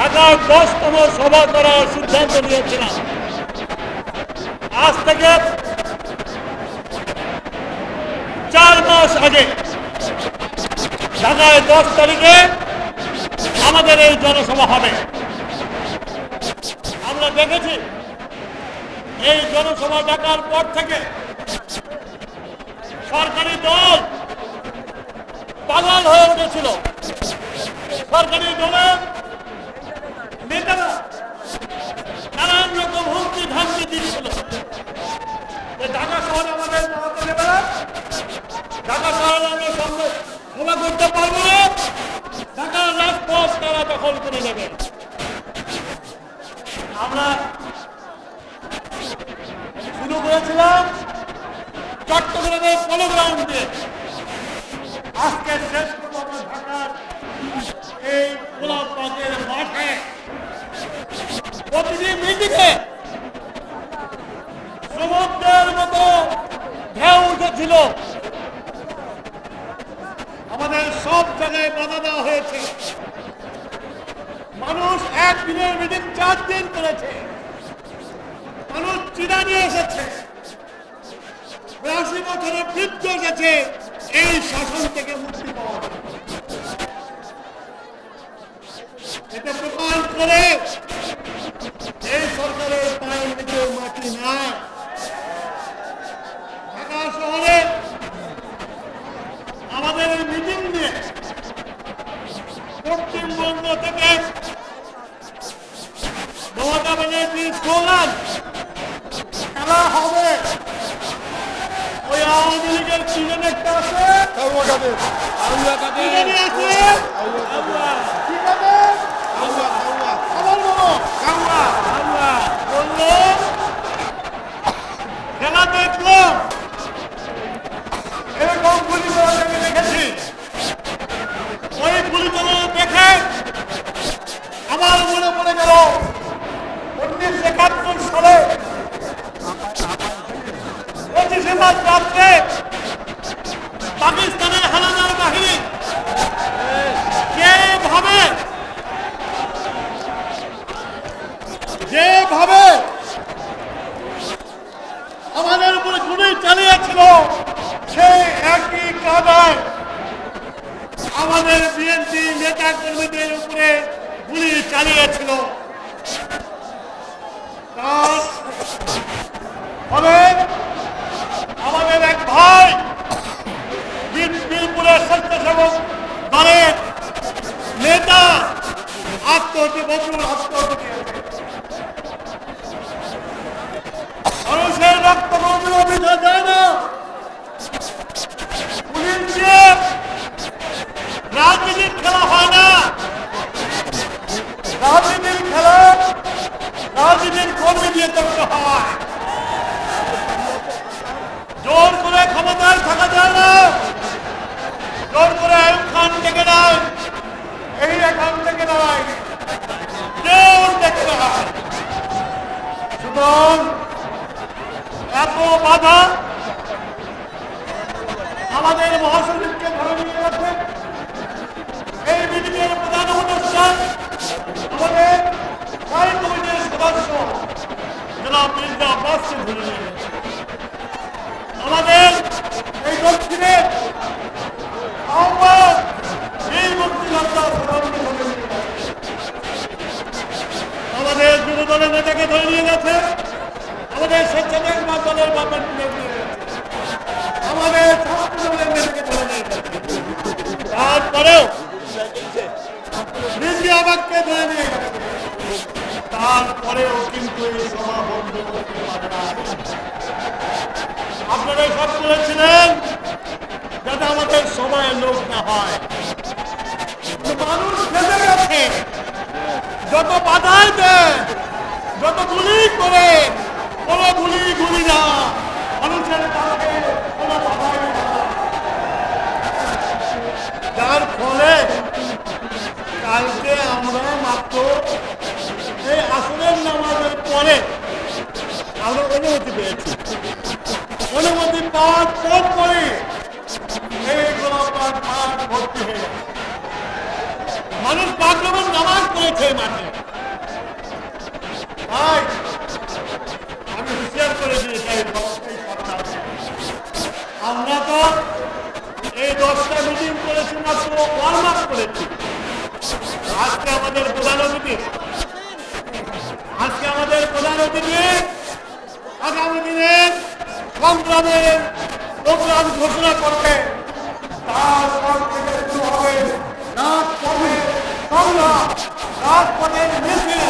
ঢাকার 10তম সভা করার সিদ্ধান্ত নিয়েছিলাম। আজ থেকে 4 মাস আগে ঢাকায় 10 তারিখে আমাদের এই জনসভা হবে। আমরা দেখেছি এই জনসভা ডাকার পর থেকে সরকারি দল পাগল হয়ে উঠেছিল। সরকারি দলের নেতারা নানান রকম হুমকি ধামকি দিচ্ছিল যে ঢাকা শহরে আমাদের দাঁড়াতে দেবে না, ঢাকা শহরে আমরা সঙ্গে সভা করতে পারবো না, ঢাকার রাজপথ তারা দখল করে নেবে। আমরা শুরু করেছিলাম চট্টগ্রামের পলো গ্রাউন্ড দিয়ে, আজকে শেষ করবো ঢাকার এই গোলাপ বাগের মাঠে। প্রতিটি মিটিংয়ে সমুদ্রের মতো ঢেউ উঠেছিল। আমাদের সব জায়গায় বাধা দেওয়া হয়েছে। মানুষ একদিনের মিটিং 4 দিন করেছে। মানুষ চিনা নিয়ে এসেছে। 82 বছরের বৃদ্ধ এসেছে এই শাসন থেকে মুক্তি পাওয়া। এটা প্রমাণ করে এই সরকারের পায়ের নিচে মাটি নাই। ঢাকা শহরে আমাদের এই মিটিং নিয়ে পশ্চিমবঙ্গ থেকে মমতা ব্যানার্জির স্লোগান খেলা হবে। ওই আওয়ামী লীগের চিনে একটা আছে, খেলা দেখলো এরকম গুলি করা দেখেছি। ওই গুলি করা দেখে আমার মনে পড়ে গেল 1971 সালে 25শে মার্চ রাত্রে পাকিস্তানের হানাদার বাহিনী যেভাবে আমাদের উপরে গুলি চালিয়েছিল, সেই একই কায়দায় আমাদের বিএনপি নেতা কর্মীদের উপরে গুলি চালিয়েছিল। ফলে আমাদের এক ভাই বীরপুরের স্বেচ্ছাসেবক দলের নেতা আত্মহত্যা দিয়েছে। মানুষের রক্ত বিধা যায় না। পুলিশ দিয়ে রাজনীতির খেলা হয় না। রাজনীতির খেলা রাজনীতির কর্মী দিয়ে করতে হয়। জোর করে ক্ষমতায় থাকা যায় না। জোর করে আয়ুব খান থেকে নয়, এই এখান থেকে নয়, জোর দেখতে হয়। সুতরাং এত বাধা আমাদের মহাসচিবকে ধরে নিয়ে গেছে। এই মিটিংয়ের প্রধান অনুষ্ঠান আমাদের স্থায়ী কমিটির সদস্য জনাব মির্জা আব্বাসকে ধরে নিয়ে গেছে। আমাদের এই দক্ষিণের আহ্বান এই মুক্তিযোদ্ধা সভাপতি ধরে নিয়ে গেছে। আমাদের যুব দলের নেতাকে ধরে নিয়ে গেছে। আমাদের স্বেচ্ছাসেবক দলের বাপার তুলে নিয়ে গেছে। আমাদের ছাত্র দলের নেতাকে ধরে নিয়ে গেছে। তারপরেও মির্জাবাগকে ধরে নিয়ে গেছে। তারপরেও কিন্তু এই সভা বন্ধ করতে পারে না। আপনারা সব করেছিলেন যাতে আমাদের সভায় লোক না হয়। মানুষ ফেলে গেছে। যত বাধাই দেয়, যত গুলি করে, কোনো গুলি না, মানুষের কাছে কোনো বাধাই না। যার ফলে কালকে আমরা মাত্র এই আসরের নামাজের পরে আমরা অনুমতি পেয়েছি। অনুমতি পাওয়ার পর পরে এই গোলাপাট মাঠ ভর্তি হয়ে গেছে। মানুষ পাঁচ নামাজ পড়ে করেছে এই মাঠে। তাই আমি হুঁশিয়ার করে দিয়েছি এই সরকারকে। আমরা তো এই 10টা মিটিং করেছি, মাত্র ওয়ার্ম আপ করেছি। আজকে আমাদের প্রধান অতিথি আগামী দিনে সংগ্রামের প্রোগ্রাম ঘোষণা করবে। তারপর থেকে শুরু হবে রাজপথের সংগ্রাম, রাজপথের মিছিল।